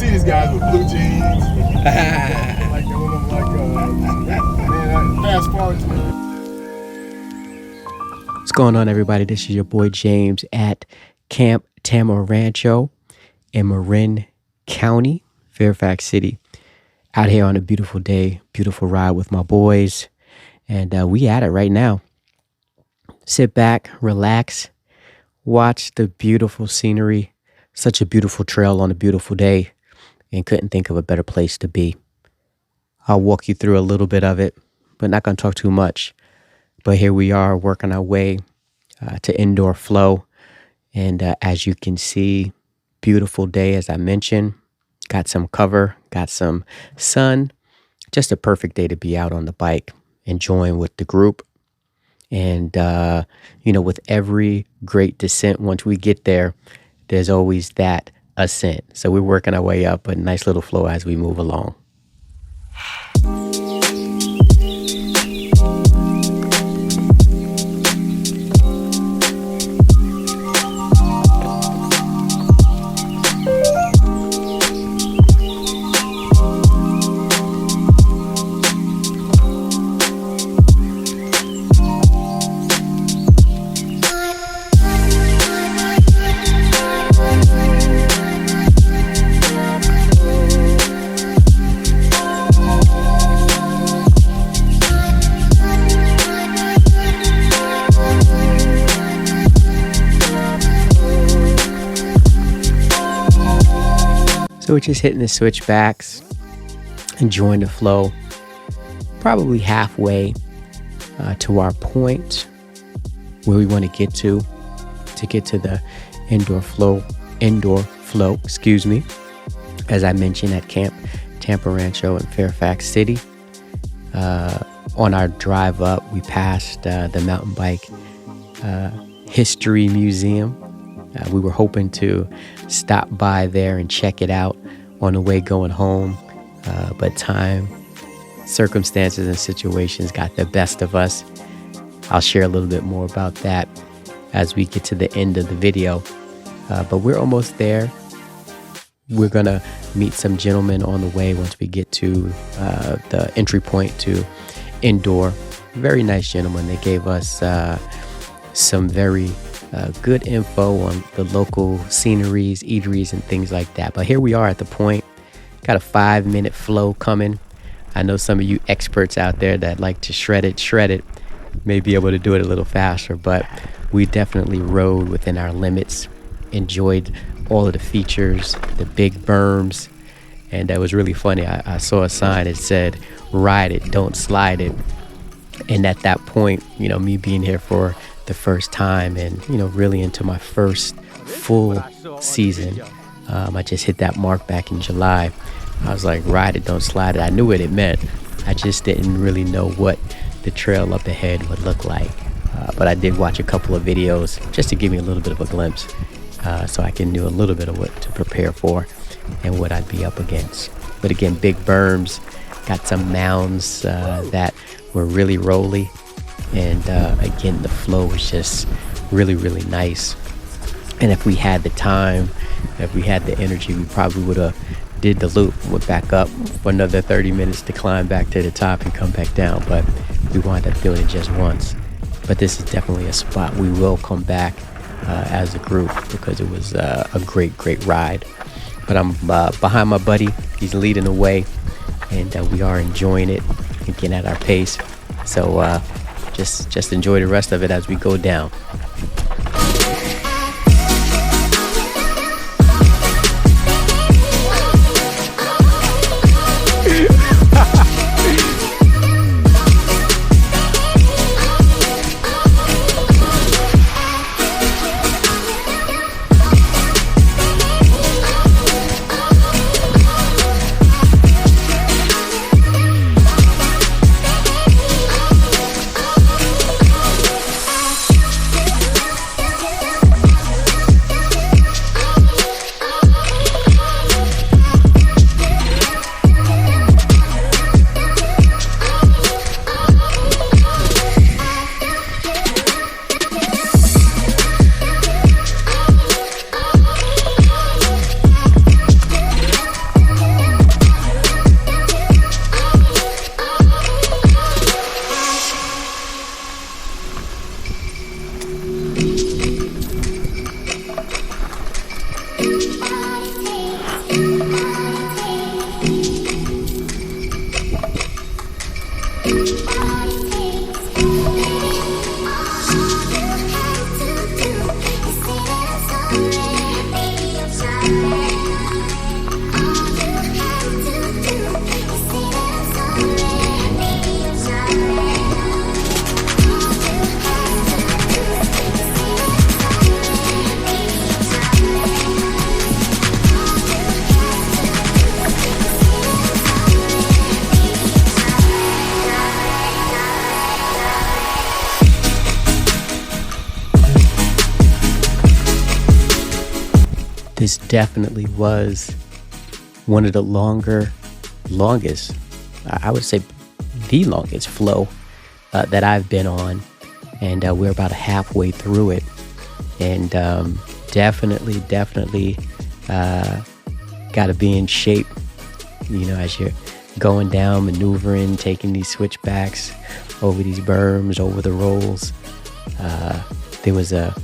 see these guys with blue jeans. Like one of them, man, fast forward to me. What's going on, everybody? This is your boy James at Camp Tamarancho in Marin County, Fairfax City. Out here on a beautiful day, beautiful ride with my boys. And we at it right now. Sit back, relax, watch the beautiful scenery. Such a beautiful trail on a beautiful day, and couldn't think of a better place to be. I'll walk you through a little bit of it, but not going to talk too much. But here we are working our way to Endor Flow. And as you can see, beautiful day, as I mentioned. Got some cover, got some sun. Just a perfect day to be out on the bike, enjoying with the group. And, with every great descent, once we get there, there's always that ascent. So we're working our way up, a nice little flow as we move along. So we're just hitting the switchbacks, enjoying the flow, probably halfway to our point where we want to get to the Endor Flow, as I mentioned, at Camp Tamarancho in Fairfax City. On our drive up, we passed the mountain bike history museum. We were hoping to stop by there and check it out on the way going home, but time, circumstances, and situations got the best of us. I'll share a little bit more about that as we get to the end of the video, but we're almost there. We're gonna meet some gentlemen on the way once we get to the entry point to Endor. Very nice gentlemen. They gave us some very good info on the local sceneries, eateries, and things like that. But here we are at the point. Got a 5-minute flow coming. I know some of you experts out there that like to shred it, may be able to do it a little faster, but we definitely rode within our limits, enjoyed all of the features, the big berms, and that was really funny. I saw a sign that said, "Ride it, don't slide it." And at that point, me being here for the first time and really into my first full season, I just hit that mark back in July. I was like, ride it, don't slide it. I knew what it meant. I just didn't really know what the trail up ahead would look like, but I did watch a couple of videos just to give me a little bit of a glimpse, so I can do a little bit of what to prepare for and what I'd be up against. But again, big berms, got some mounds that were really rolly. And again, the flow was just really, really nice. And if we had the time, if we had the energy, we probably would have did the loop, went back up for another 30 minutes to climb back to the top and come back down. But we wound up doing it just once. But this is definitely a spot we will come back as a group, because it was a great, great ride. But I'm behind my buddy. He's leading the way, and we are enjoying it, again, at our pace. So just enjoy the rest of it as we go down. this definitely was one of the longest, I would say the longest flow that I've been on. And we're about halfway through it. And definitely got to be in shape, as you're going down, maneuvering, taking these switchbacks over these berms, over the rolls. There was a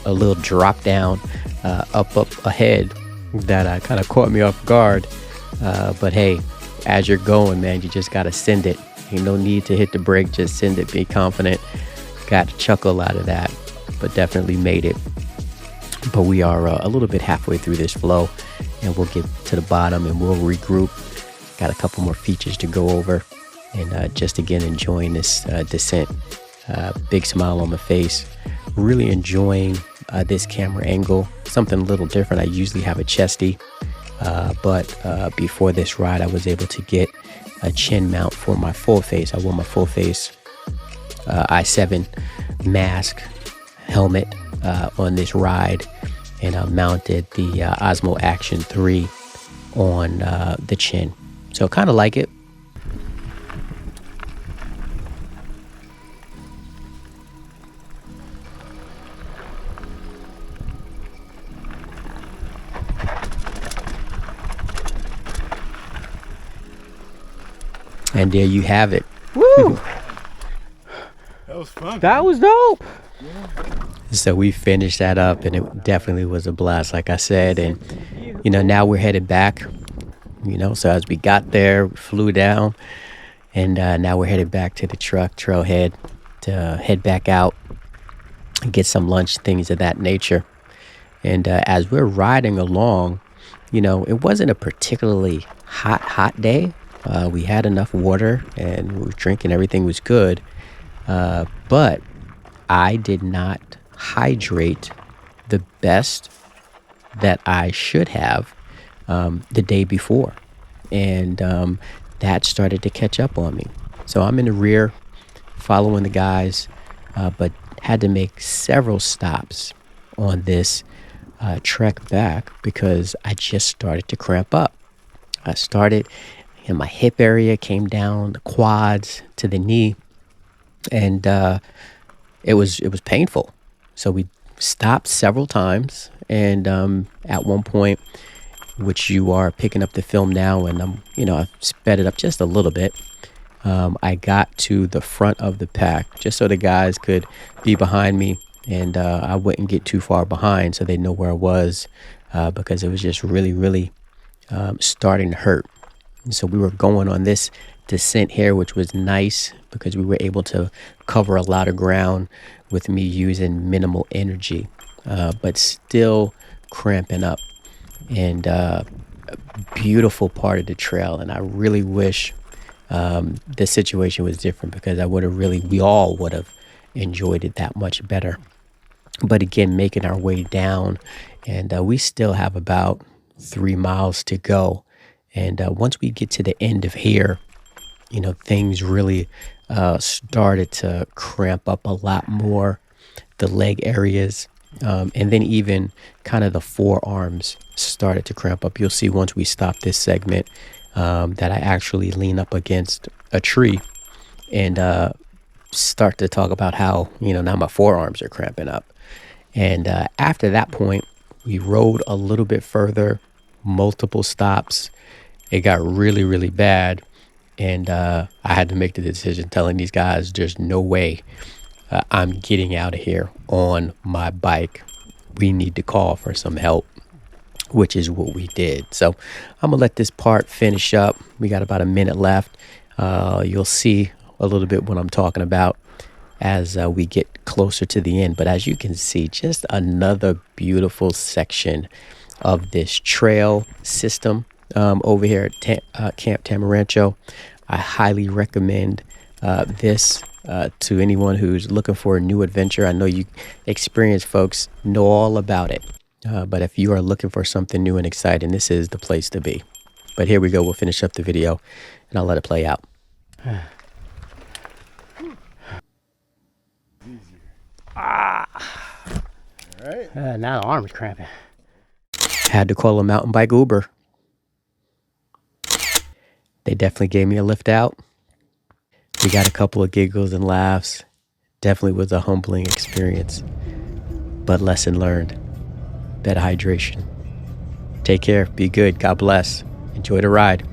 little drop down up ahead that kind of caught me off guard. But hey, as you're going, man, you just got to send it. Ain't no need to hit the brake, just send it, be confident. Got a chuckle out of that, but definitely made it. But we are a little bit halfway through this flow, and we'll get to the bottom and we'll regroup. Got a couple more features to go over, and just again enjoying this descent. Big smile on my face, really enjoying this camera angle. Something a little different. I usually have a chesty, but before this ride I was able to get a chin mount for my full face. I wore my full face i7 mask helmet on this ride, and I mounted the Osmo Action 3 on the chin. So kind of like it. And there you have it. Woo! That was fun. That was dope. So we finished that up, and it definitely was a blast, like I said. And now we're headed back. So as we got there, we flew down, and now we're headed back to the trailhead to head back out and get some lunch, things of that nature. And as we're riding along, it wasn't a particularly hot day. We had enough water and we were drinking, everything was good. But I did not hydrate the best that I should have the day before. And that started to catch up on me. So I'm in the rear following the guys, but had to make several stops on this trek back because I just started to cramp up. I started in my hip area, came down the quads to the knee, and it was painful. So we stopped several times, and at one point, which you are picking up the film now, and I've sped it up just a little bit. I got to the front of the pack just so the guys could be behind me, and I wouldn't get too far behind so they know where I was, because it was just really starting to hurt. And so we were going on this descent here, which was nice because we were able to cover a lot of ground with me using minimal energy, but still cramping up. And a beautiful part of the trail, and I really wish the situation was different, because we all would have enjoyed it that much better. But again, making our way down, and we still have about 3 miles to go. And once we get to the end of here, things really started to cramp up a lot more. The leg areas, and then even kind of the forearms started to cramp up. You'll see once we stop this segment that I actually lean up against a tree and start to talk about how, now my forearms are cramping up. And after that point, we rode a little bit further, multiple stops. It got really bad. And I had to make the decision telling these guys, there's no way I'm getting out of here on my bike. We need to call for some help, which is what we did. So I'm going to let this part finish up. We got about a minute left. You'll see a little bit what I'm talking about as we get closer to the end. But as you can see, just another beautiful section of this trail system over here at Camp Tamarancho. I highly recommend this to anyone who's looking for a new adventure. I know you experienced folks know all about it, but if you are looking for something new and exciting, this is the place to be. But here we go. We'll finish up the video, and I'll let it play out. All right. Now the arm is cramping. Had to call a mountain bike Uber. They definitely gave me a lift out. We got a couple of giggles and laughs. Definitely was a humbling experience, but lesson learned. Better hydration. Take care. Be good. God bless. Enjoy the ride.